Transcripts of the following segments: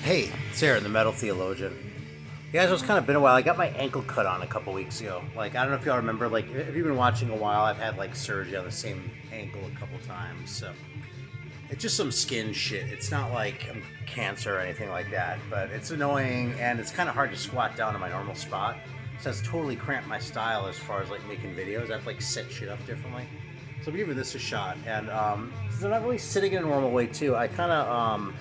Hey, Sarah, the Metal Theologian. Yeah, guys, it's kind of been a while. I got my ankle cut on a couple weeks ago. Like, I don't know if y'all remember, like, if you've been watching a while, I've had, like, surgery on the same ankle a couple times, so. It's just some skin shit. It's not like cancer or anything like that, but it's annoying, and it's kind of hard to squat down to my normal spot. So it's totally cramped my style as far as, like, making videos. I have to, like, set shit up differently. So I'm giving this a shot, and, since I'm not really sitting in a normal way, too, I kind of,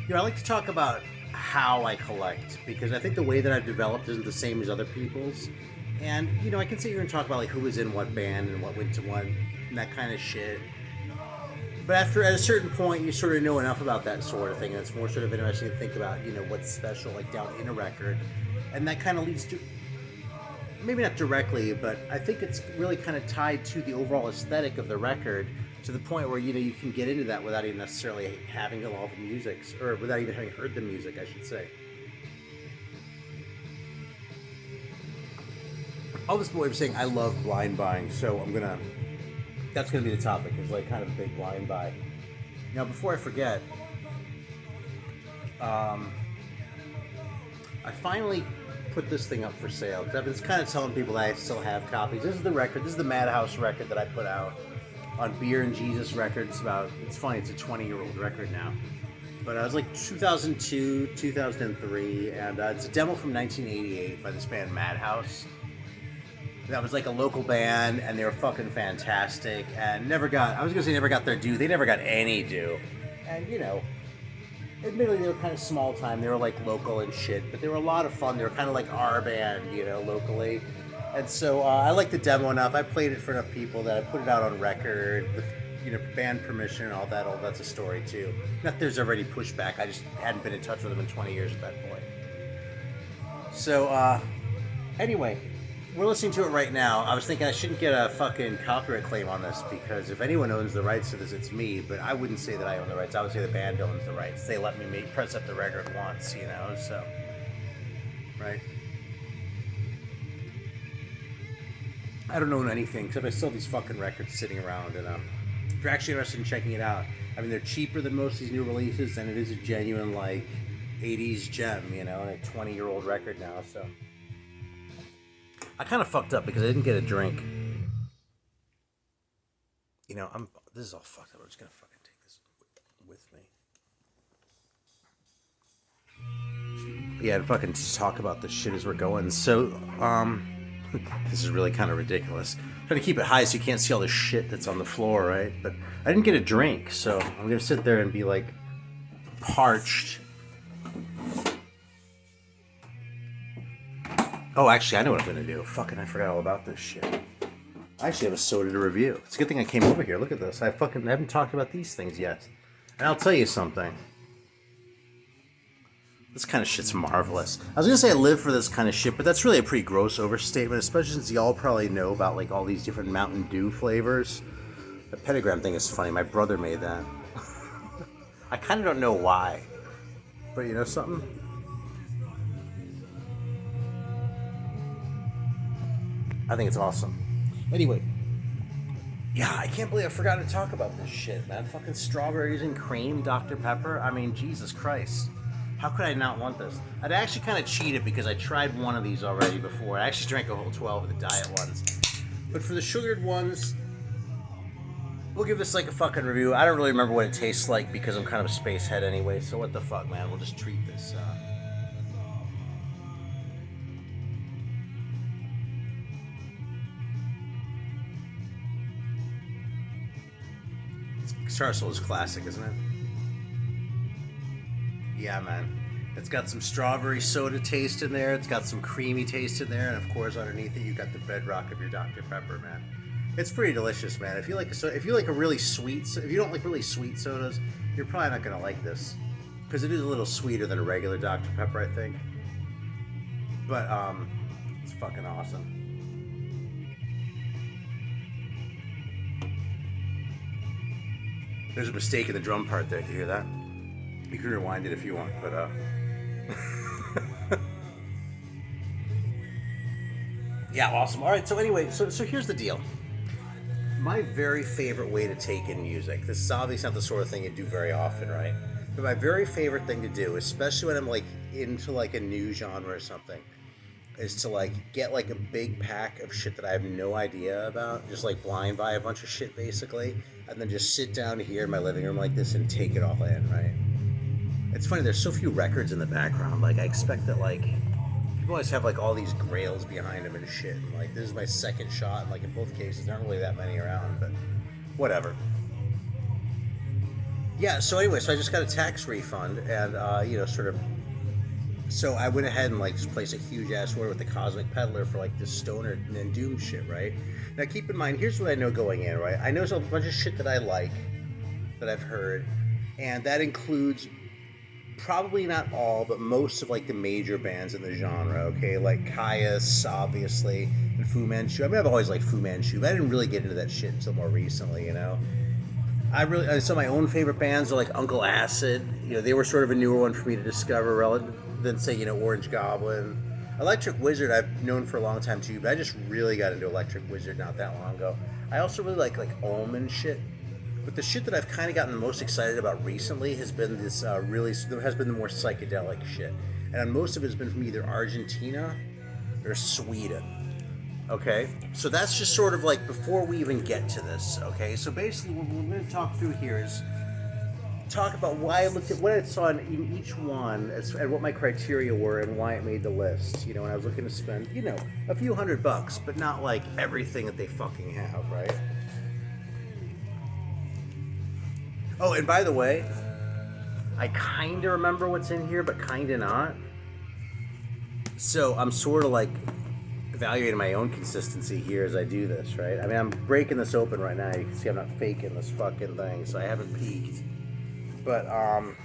I like to talk about how I collect, because I think the way that I've developed isn't the same as other people's. And, I can sit here and talk about, like, who was in what band and what went to what and that kind of shit. But at a certain point, you sort of know enough about that sort of thing, and it's more sort of interesting to think about, what's special, like, down in a record. And that kind of leads to, maybe not directly, but I think it's really kind of tied to the overall aesthetic of the record, to the point where, you can get into that without even necessarily having all the music, or without even having heard the music, I should say. All this way of saying I love blind buying, so that's gonna be the topic, is like kind of a big blind buy. Now, before I forget, I finally put this thing up for sale, because I've been kind of telling people that I still have copies. This is the record, this is the Madhouse record that I put out on Beer and Jesus Records. It's funny, it's a 20-year-old record now. But it was like 2002, 2003, and it's a demo from 1988 by this band Madhouse. That was like a local band, and they were fucking fantastic, and never got their due. They never got any due. And, admittedly they were kind of small time. They were like local and shit, but they were a lot of fun. They were kind of like our band, locally. And so I liked the demo enough. I played it for enough people that I put it out on record with, band permission and all that. All that's a story too. Not that there's already pushback. I just hadn't been in touch with them in 20 years at that point. So anyway, we're listening to it right now. I was thinking I shouldn't get a fucking copyright claim on this, because if anyone owns the rights to this, it's me. But I wouldn't say that I own the rights. I would say the band owns the rights. They let me press up the record once, so right. I don't own anything, except I still have these fucking records sitting around, and if you're actually interested in checking it out, I mean, they're cheaper than most of these new releases, and it is a genuine, like, 80s gem, and a 20-year-old record now, so. I kind of fucked up because I didn't get a drink. This is all fucked up. I'm just gonna fucking take this with me. Yeah, and fucking talk about this shit as we're going. So, this is really kind of ridiculous. I'm trying to keep it high so you can't see all the shit that's on the floor, right? But I didn't get a drink, so I'm gonna sit there and be like parched. Oh, actually, I know what I'm gonna do. Fucking, I forgot all about this shit. I actually have a soda to review. It's a good thing I came over here. Look at this. I haven't talked about these things yet. And I'll tell you something. This kind of shit's marvelous. I was gonna say I live for this kind of shit, but that's really a pretty gross overstatement, especially since y'all probably know about, like, all these different Mountain Dew flavors. The pentagram thing is funny. My brother made that. I kind of don't know why. But you know something? I think it's awesome. Anyway, yeah, I can't believe I forgot to talk about this shit, man. Fucking strawberries and cream, Dr. Pepper. I mean, Jesus Christ. How could I not want this? I'd actually kind of cheated because I tried one of these already before. I actually drank a whole 12 of the diet ones. But for the sugared ones, we'll give this like a fucking review. I don't really remember what it tastes like because I'm kind of a space head anyway, so what the fuck, man. We'll just treat this. Charsoul is classic, isn't it? Yeah, man. It's got some strawberry soda taste in there. It's got some creamy taste in there, and of course, underneath it, you got the bedrock of your Dr. Pepper, man. It's pretty delicious, man. If you like a really sweet, if you don't like really sweet sodas, you're probably not gonna like this, because it is a little sweeter than a regular Dr. Pepper, I think. But it's fucking awesome. There's a mistake in the drum part there. Did you hear that? You can rewind it if you want, but yeah, awesome. All right, so anyway, so here's the deal. My very favorite way to take in music. This is obviously not the sort of thing you do very often, right? But my very favorite thing to do, especially when I'm like into like a new genre or something, is to like get like a big pack of shit that I have no idea about, just like blind buy a bunch of shit basically, and then just sit down here in my living room like this and take it all in, right? It's funny, there's so few records in the background. Like I expect that like people always have like all these grails behind them and shit. And like this is my second shot, and like in both cases, there aren't really that many around, but whatever. Yeah. So anyway, so I just got a tax refund, and sort of. So I went ahead and like just placed a huge ass order with the Cosmic Peddler for like this stoner and doom shit, right? Now keep in mind, here's what I know going in, right? I know there's a bunch of shit that I like, that I've heard, and that includes probably not all, but most of like the major bands in the genre. Okay, like Caius, obviously, and Fu Manchu. I mean, I've always liked Fu Manchu, but I didn't really get into that shit until more recently. Some of my own favorite bands are like Uncle Acid. They were sort of a newer one for me to discover, relative than say Orange Goblin. Electric Wizard I've known for a long time too, but I just really got into Electric Wizard not that long ago. I also really like Ohm and shit. But the shit that I've kind of gotten the most excited about recently has been this there has been the more psychedelic shit. And most of it has been from either Argentina or Sweden. Okay? So that's just sort of like before we even get to this, okay? So basically what we're going to talk through here is talk about why I looked at what I saw in each one and what my criteria were and why it made the list. When I was looking to spend, a few $100, but not like everything that they fucking have, right? Oh, and by the way, I kind of remember what's in here, but kind of not. So I'm sort of like evaluating my own consistency here as I do this, right? I mean, I'm breaking this open right now. You can see I'm not faking this fucking thing, so I haven't peeked. But, I'm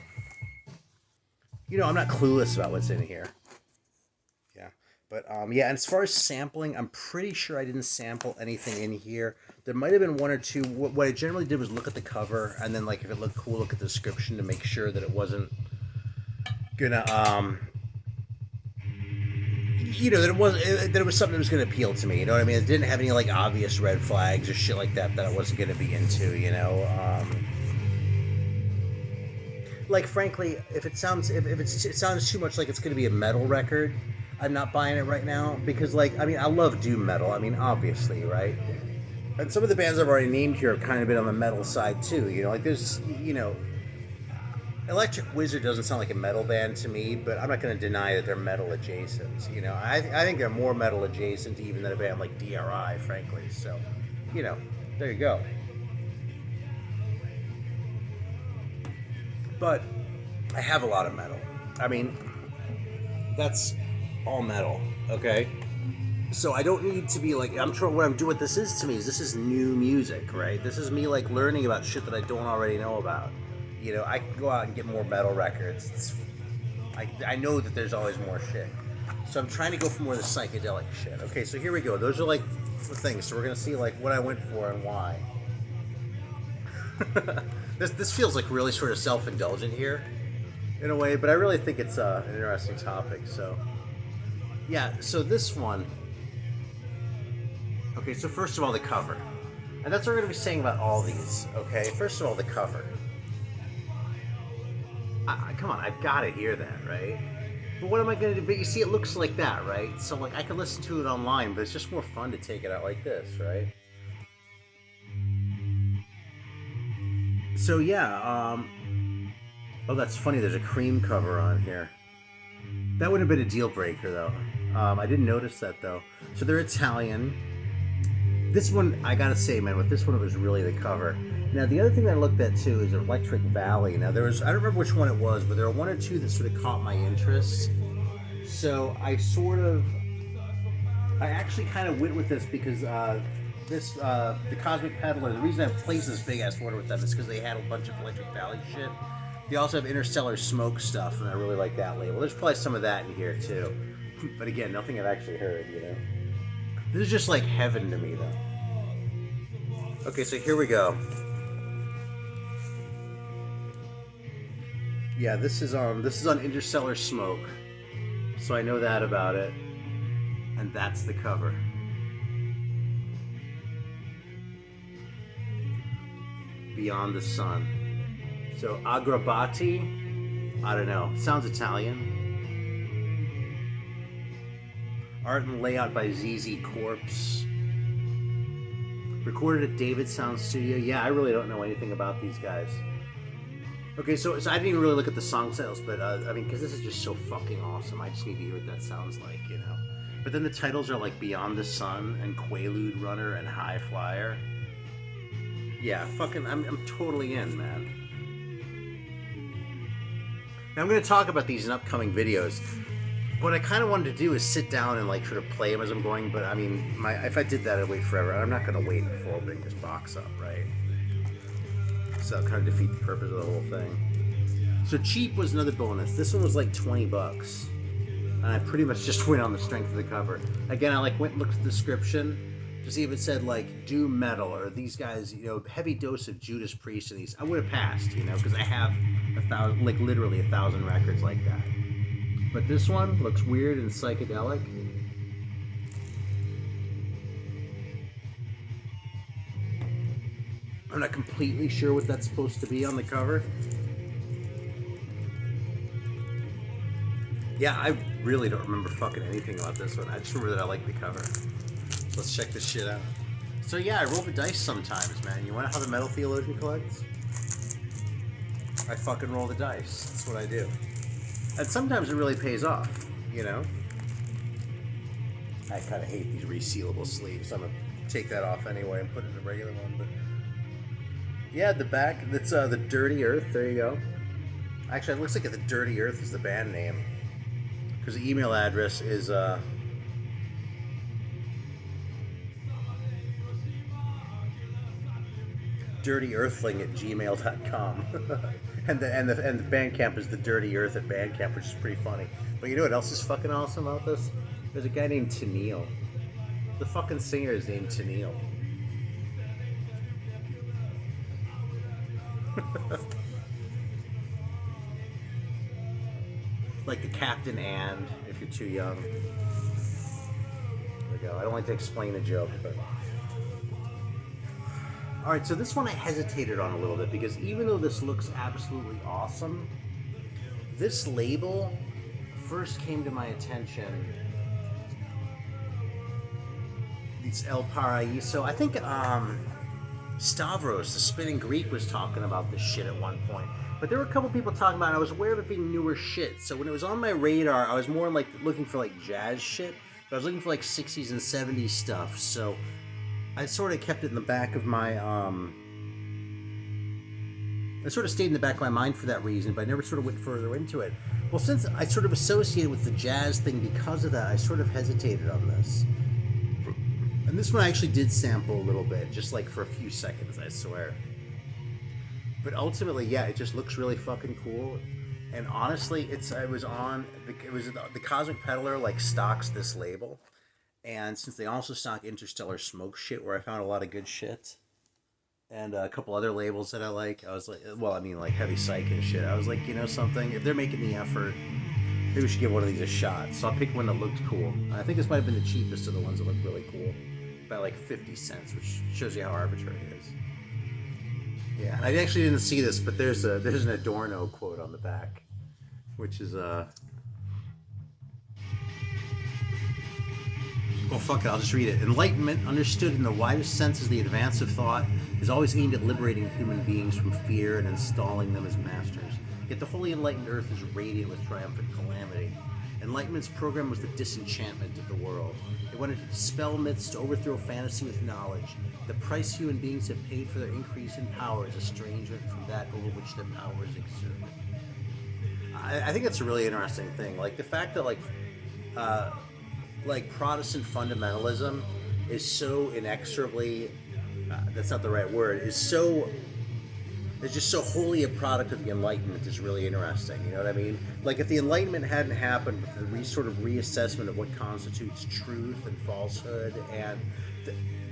not clueless about what's in here. Yeah. But, yeah, and as far as sampling, I'm pretty sure I didn't sample anything in here. There might have been one or two. What I generally did was look at the cover, and then, like, if it looked cool, look at the description to make sure that it wasn't gonna, that it was something that was gonna appeal to me. You know what I mean? It didn't have any, like, obvious red flags or shit like that I wasn't gonna be into, Like, frankly, if it sounds too much like it's gonna be a metal record, I'm not buying it right now because, like, I mean, I love doom metal. I mean, obviously, right? And some of the bands I've already named here have kind of been on the metal side too. Like there's, Electric Wizard doesn't sound like a metal band to me, but I'm not going to deny that they're metal adjacent. I think they're more metal adjacent even than a band like DRI, frankly. So, there you go. But I have a lot of metal. I mean, that's all metal, okay? So I don't need to be like, I'm sure what I'm doing, what this is to me is this is new music, right? This is me like learning about shit that I don't already know about. I can go out and get more metal records. I know that there's always more shit. So I'm trying to go for more of the psychedelic shit. Okay, so here we go. Those are like the things. So we're going to see like what I went for and why. This feels like really sort of self-indulgent here in a way, but I really think it's an interesting topic. So yeah, so this one. Okay, so first of all, the cover. And that's what we're going to be saying about all these, okay? First of all, the cover. Come on, I've got to hear that, right? But what am I going to do? But you see, it looks like that, right? So, like, I can listen to it online, but it's just more fun to take it out like this, right? So, yeah, oh, that's funny, there's a cream cover on here. That wouldn't have been a deal breaker, though. I didn't notice that, though. So they're Italian. This one, I gotta say, man, with this one, it was really the cover. Now, the other thing that I looked at, too, is Electric Valley. Now, I don't remember which one it was, but there were one or two that sort of caught my interest. So I actually kind of went with this because the Cosmic Peddler, the reason I placed this big-ass order with them is because they had a bunch of Electric Valley shit. They also have Interstellar Smoke stuff, and I really like that label. There's probably some of that in here, too. But again, nothing I've actually heard, This is just like heaven to me, though. Okay, so here we go. Yeah, this is on Interstellar Smoke, so I know that about it, and that's the cover. Beyond the Sun. So Agrabati. I don't know. Sounds Italian. Art and layout by ZZ Corpse. Recorded at David Sound Studio. Yeah, I really don't know anything about these guys. Okay, so I didn't even really look at the song titles, but I mean, because this is just so fucking awesome. I just need to hear what that sounds like, you know? But then the titles are like Beyond the Sun and Quaalude Runner and High Flyer. Yeah, fucking, I'm totally in, man. Now I'm going to talk about these in upcoming videos. What I kind of wanted to do is sit down and like sort of play them as I'm going, but I mean, if I did that, I'd wait forever. I'm not going to wait before opening this box up, right? So that kind of defeat the purpose of the whole thing. So cheap was another bonus. This one was like 20 bucks. And I pretty much just went on the strength of the cover. Again, I like went and looked at the description to see if it said like doom metal or these guys, you know, heavy dose of Judas Priest and these. I would have passed, you know, because I have 1,000, like literally 1,000 records like that. But this one looks weird and psychedelic. I'm not completely sure what that's supposed to be on the cover. Yeah, I really don't remember fucking anything about this one. I just remember that I like the cover. So let's check this shit out. So yeah, I roll the dice sometimes, man. You wanna know how the metal theologian collects? I fucking roll the dice. That's what I do. And sometimes it really pays off, you know? I kind of hate these resealable sleeves. I'm gonna take that off anyway and put it in a regular one, but... Yeah, the back, that's the Dirty Earth, there you go. Actually, it looks like the Dirty Earth is the band name. Because the email address is, dirtyearthling@gmail.com. and the Bandcamp is the Dirty Earth at Bandcamp, which is pretty funny. But you know what else is fucking awesome about this? There's a guy named Tennille. The fucking singer is named Tennille. Like the Captain and, if you're too young. There we go. I don't like to explain a joke, but... Alright, so this one I hesitated on a little bit, because even though this looks absolutely awesome, this label first came to my attention... It's El Paraíso. I think, Stavros, the Spinning Greek, was talking about this shit at one point. But there were a couple people talking about it, and I was aware of it being newer shit. So when it was on my radar, I was more like looking for like jazz shit. But I was looking for like 60s and 70s stuff. So I sort of kept it in the back of my, it sort of stayed in the back of my mind for that reason, but I never sort of went further into it. Well, since I sort of associated with the jazz thing because of that, I sort of hesitated on this. And this one I actually did sample a little bit, just like for a few seconds, I swear. But ultimately, yeah, it just looks really fucking cool. And honestly, the Cosmic Peddler like stocks this label. And since they also stock Interstellar Smoke shit, where I found a lot of good shit, and a couple other labels that I like, I was like, well, I mean, like Heavy Psych and shit. I was like, you know something? If they're making the effort, maybe we should give one of these a shot. So I'll pick one that looked cool. I think this might have been the cheapest of the ones that looked really cool. By like 50 cents, which shows you how arbitrary it is. Yeah, and I actually didn't see this, but there's an Adorno quote on the back, which is well, fuck it, I'll just read it. Enlightenment, understood in the widest sense as the advance of thought, is always aimed at liberating human beings from fear and installing them as masters. Yet the wholly enlightened earth is radiant with triumphant calamity. Enlightenment's program was the disenchantment of the world. It wanted to dispel myths, to overthrow fantasy with knowledge. The price human beings have paid for their increase in power is estrangement from that over which their powers exert. I think that's a really interesting thing. Like the fact that like Protestant fundamentalism is so inexorably, that's not the right word, is just so wholly a product of the Enlightenment is really interesting, you know what I mean? Like, if the Enlightenment hadn't happened, with the sort of reassessment of what constitutes truth and falsehood, and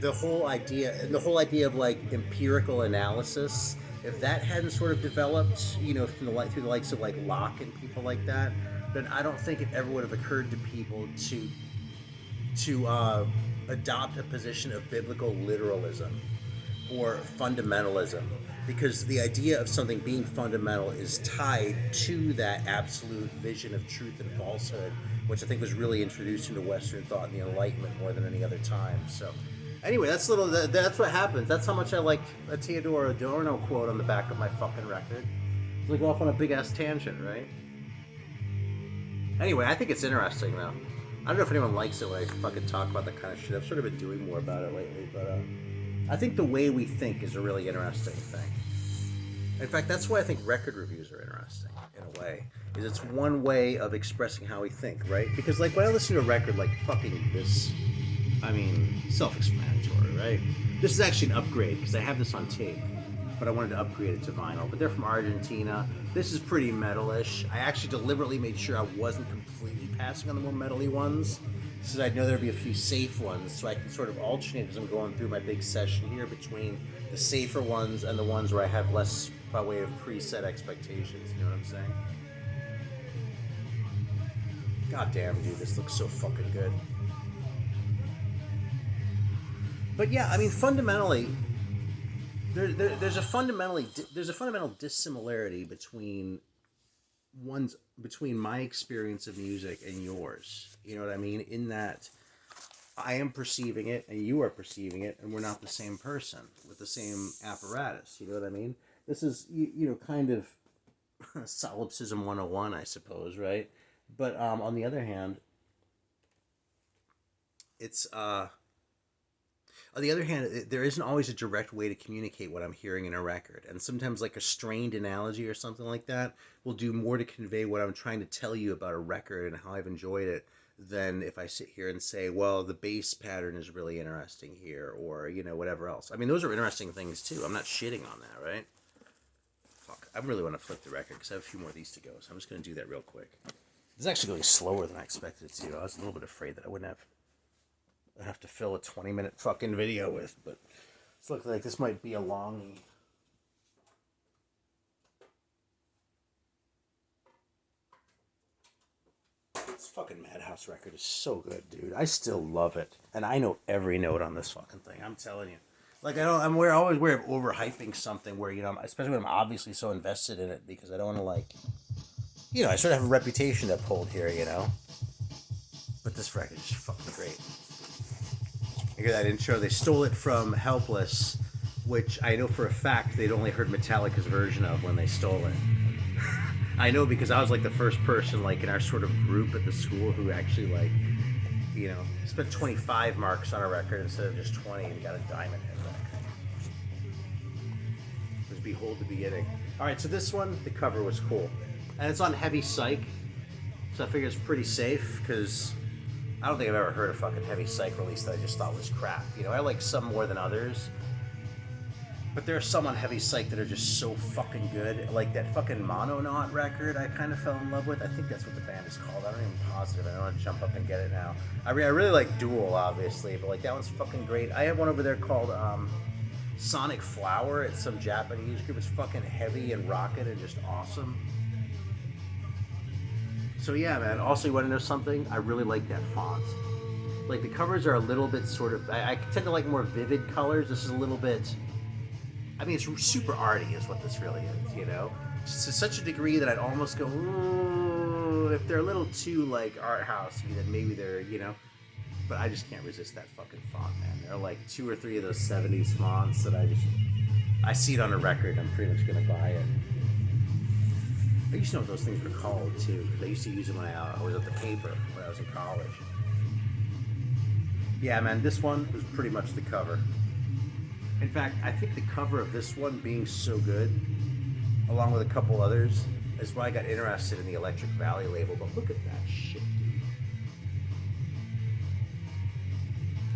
the whole idea of, like, empirical analysis, if that hadn't sort of developed, you know, through the likes of, like, Locke and people like that, then I don't think it ever would have occurred to people to adopt a position of biblical literalism or fundamentalism. because the idea of something being fundamental is tied to that absolute vision of truth and falsehood, which I think was really introduced into Western thought in the Enlightenment more than any other time. So, anyway, that's what happens. That's how much I like a Theodore Adorno quote on the back of my fucking record. It's like off on a big ass tangent, right? Anyway, I think it's interesting though. I don't know if anyone likes it when I fucking talk about that kind of shit. I've sort of been doing more about it lately, but I think the way we think is a really interesting thing. In fact, that's why I think record reviews are interesting, in a way. Is it's one way of expressing how we think, right? Because, like, when I listen to a record like fucking this, I mean, self-explanatory, right? This is actually an upgrade, because I have this on tape, but I wanted to upgrade it to vinyl. But they're from Argentina. This is pretty metal-ish. I actually deliberately made sure I wasn't completely passing on the more metal-y ones, so I'd know there'd be a few safe ones, so I can sort of alternate as I'm going through my big session here between the safer ones and the ones where I have less by way of preset expectations, you know what I'm saying? God damn, dude, this looks so fucking good. But yeah, I mean, fundamentally, there's a fundamental dissimilarity between my experience of music and yours. You know what I mean? In that I am perceiving it and you are perceiving it, and we're not the same person with the same apparatus. You know what I mean? This is, you know, kind of solipsism 101, I suppose, right? But on the other hand, there isn't always a direct way to communicate what I'm hearing in a record. And sometimes, like, a strained analogy or something like that will do more to convey what I'm trying to tell you about a record and how I've enjoyed it than if I sit here and say, well, the bass pattern is really interesting here, or, you know, whatever else. I mean, those are interesting things, too. I'm not shitting on that, right? Fuck. I really want to flip the record because I have a few more of these to go, so I'm just going to do that real quick. This is actually going slower than I expected it to. I was a little bit afraid that I wouldn't have to fill a 20-minute fucking video with, but it's looking like this might be a longie. This fucking Madhouse record is so good, dude. I still love it, and I know every note on this fucking thing. I'm telling you. Like, I'm always aware of overhyping something where, you know, especially when I'm obviously so invested in it, because I don't want to, like, you know, I sort of have a reputation to uphold here, you know. But this record is fucking great. You hear that intro? They stole it from Helpless, which I know for a fact they'd only heard Metallica's version of when they stole it. I know because I was like the first person, like, in our sort of group at the school who actually, like, you know, spent 25 marks on a record instead of just 20 and got a diamond hit record. It was Behold the Beginning. Alright, so this one, the cover was cool. And it's on Heavy Psych, so I figure it's pretty safe, because I don't think I've ever heard a fucking Heavy Psych release that I just thought was crap. You know, I like some more than others. But there are some on Heavy Psych that are just so fucking good. Like that fucking Mononaut record I kind of fell in love with. I think that's what the band is called. I'm not even positive. I don't want to jump up and get it now. I really like Duel, obviously, but like that one's fucking great. I have one over there called Sonic Flower. It's some Japanese group. It's fucking heavy and rockin' and just awesome. So yeah, man. Also, you want to know something? I really like that font. Like, the covers are a little bit sort of... I tend to like more vivid colors. This is a little bit... I mean, it's super arty is what this really is, you know? Just to such a degree that I'd almost go, ooh, if they're a little too, like, art housey, then maybe they're, you know... But I just can't resist that fucking font, man. There are, like, 2 or 3 of those 70s fonts that I see it on a record, I'm pretty much going to buy it. I used to know what those things were called, too. I used to use them when I was at the paper, when I was in college. Yeah, man, this one was pretty much the cover. In fact, I think the cover of this one being so good, along with a couple others, is why I got interested in the Electric Valley label. But look at that shit, dude.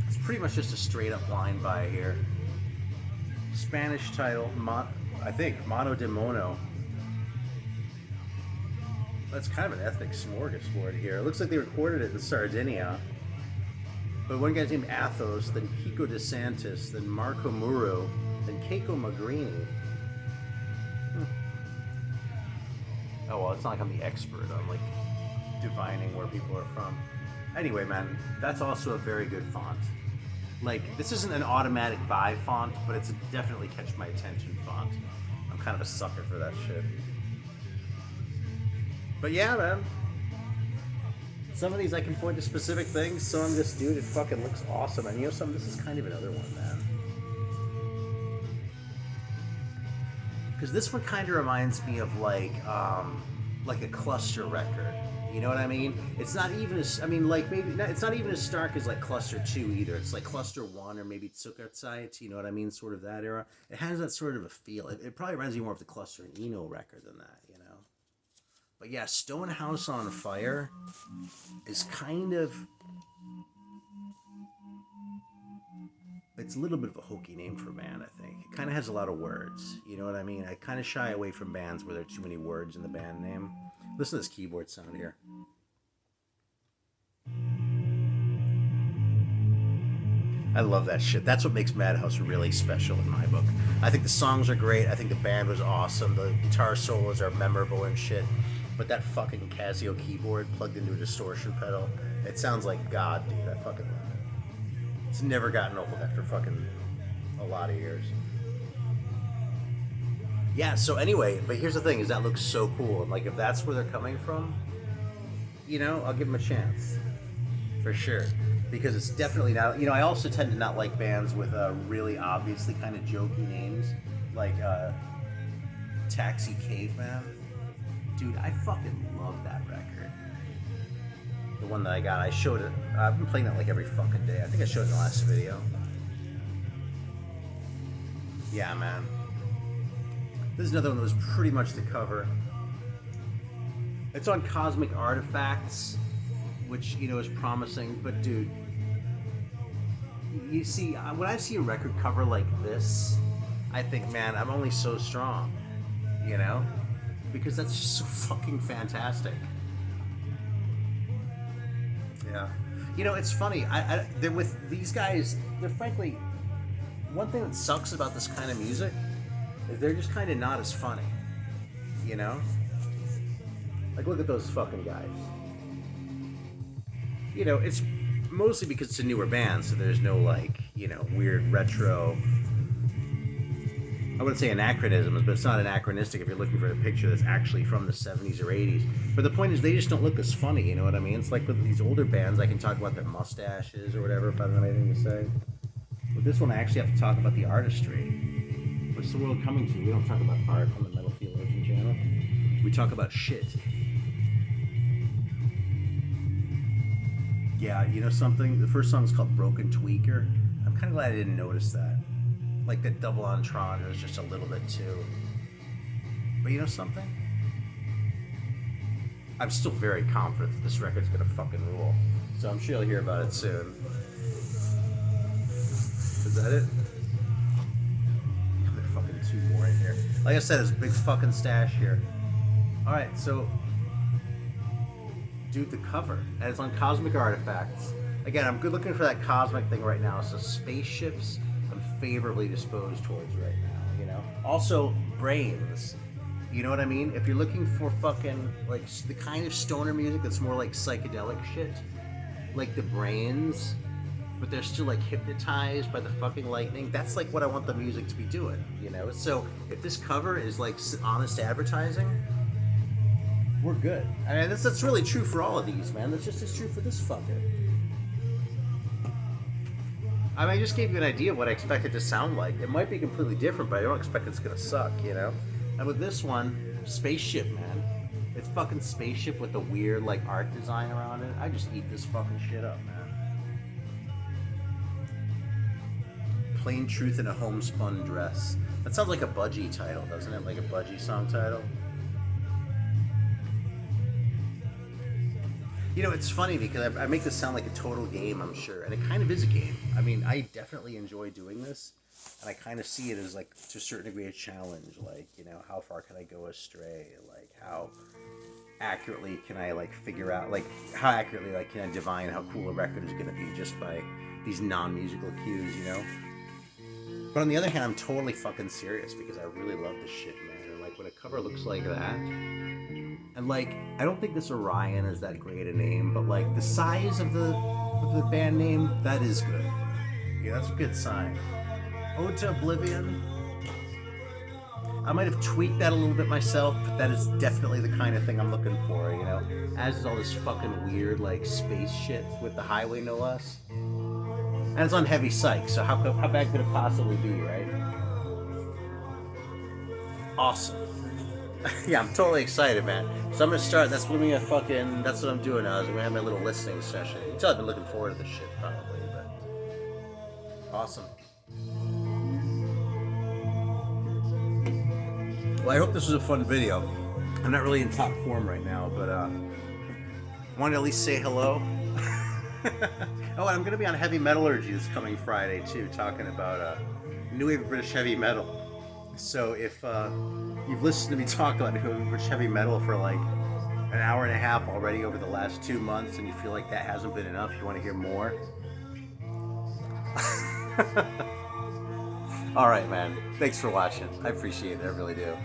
It's pretty much just a straight-up line by here. Spanish title, I think, Mano de Mono. That's kind of an ethnic smorgasbord here. It looks like they recorded it in Sardinia. But one guy's named Athos, then Kiko DeSantis, then Marco Muro, then Keiko Magrini. Oh, well, it's not like I'm the expert on, like, divining where people are from. Anyway, man, that's also a very good font. Like, this isn't an automatic buy font, but it's a definitely catch my attention font. kind of a sucker for that shit. But yeah, man. Some of these I can point to specific things. Some of this, dude, it fucking looks awesome. And you know something? This is kind of another one, man. Because this one kind of reminds me of like a cluster record. You know what I mean? It's not even as, I mean, like, maybe, not, it's not even as stark as, like, Cluster 2 either. It's, like, Cluster 1 or maybe Zuckerzeit, you know what I mean? Sort of that era. It has that sort of a feel. It probably reminds me more of the Cluster and Eno record than that, you know? But, yeah, Stonehouse on Fire is kind of... It's a little bit of a hokey name for a band, I think. It kind of has a lot of words, you know what I mean? I kind of shy away from bands where there are too many words in the band name. Listen to this keyboard sound here. I love that shit. That's what makes Madhouse really special in my book. I think the songs are great. I think the band was awesome. The guitar solos are memorable and shit. But that fucking Casio keyboard plugged into a distortion pedal, it sounds like God, dude. I fucking love it. It's never gotten old after fucking a lot of years. Yeah, so anyway, but here's the thing, is that looks so cool. And like, if that's where they're coming from, you know, I'll give them a chance. For sure. Because it's definitely not, you know, I also tend to not like bands with really obviously kind of jokey names. Like, Taxi Caveman. Dude, I fucking love that record. The one that I got, I showed it, I've been playing that like every fucking day. I think I showed it in the last video. Yeah, man. This is another one that was pretty much the cover. It's on Cosmic Artifacts, which, you know, is promising, but dude, you see, when I see a record cover like this, I think, man, I'm only so strong, you know? Because that's just so fucking fantastic. Yeah. You know, it's funny, they're with these guys, they're frankly, one thing that sucks about this kind of music is they're just kind of not as funny, you know? Like, look at those fucking guys. You know, it's mostly because it's a newer band, so there's no, like, you know, weird retro, I wouldn't say anachronisms, but it's not anachronistic if you're looking for a picture that's actually from the 70s or 80s. But the point is, they just don't look as funny, you know what I mean? It's like with these older bands, I can talk about their mustaches or whatever if I don't have anything to say. With this one, I actually have to talk about the artistry. What's the world coming to? We don't talk about art on the Metal Theologian channel. We talk about shit. Yeah, you know something? The first song is called Broken Tweaker. I'm kind of glad I didn't notice that. Like that double entendre was just a little bit too. But you know something? I'm still very confident that this record's gonna fucking rule. So I'm sure you'll hear about it soon. Is that it? There's fucking two more in here. Like I said, there's a big fucking stash here. Alright, so dude, the cover. And it's on Cosmic Artifacts. Again, I'm good looking for that cosmic thing right now. So spaceships, I'm favorably disposed towards right now, you know? Also, brains. You know what I mean? If you're looking for fucking, like, the kind of stoner music that's more like psychedelic shit, like the Brains, but they're still, like, hypnotized by the fucking lightning, that's, like, what I want the music to be doing, you know? So, if this cover is, like, honest advertising, we're good. I mean, that's really true for all of these, man. That's just as true for this fucker. I mean, I just gave you an idea of what I expect it to sound like. It might be completely different, but I don't expect it's gonna suck, you know? And with this one, Spaceship, man. It's fucking Spaceship with the weird, like, art design around it. I just eat this fucking shit up, man. Plain Truth in a Homespun Dress. That sounds like a Budgie title, doesn't it? Like a Budgie song title. You know, it's funny because I make this sound like a total game, I'm sure, and it kind of is a game. I mean, I definitely enjoy doing this, and I kind of see it as, like, to a certain degree, a challenge. Like, you know, how far can I go astray? Like, how accurately can I, like, figure out, like, how accurately, like, can I divine how cool a record is going to be just by these non-musical cues, you know? But on the other hand, I'm totally fucking serious because I really love this shit, man. And, like, when a cover looks like that... And, like, I don't think this Orion is that great a name, but, like, the size of the band name, that is good. Yeah, that's a good sign. Ode to Oblivion. I might have tweaked that a little bit myself, but that is definitely the kind of thing I'm looking for, you know? As is all this fucking weird, like, space shit with the highway, no less. And it's on heavy psych, so how bad could it possibly be, right? Awesome. Yeah, I'm totally excited, man. So I'm gonna start. That's what I'm doing now. Is I'm gonna have my little listening session. You can tell I've been looking forward to this shit, probably. But awesome. Well, I hope this was a fun video. I'm not really in top form right now, but I wanted to at least say hello. Oh, and I'm gonna be on Heavy Metallurgy this coming Friday too, talking about new wave of British heavy metal. So if you've listened to me talk about British heavy metal for like an hour and a half already over the last 2 months, and you feel like that hasn't been enough, you want to hear more? All right, man. Thanks for watching. I appreciate it. I really do.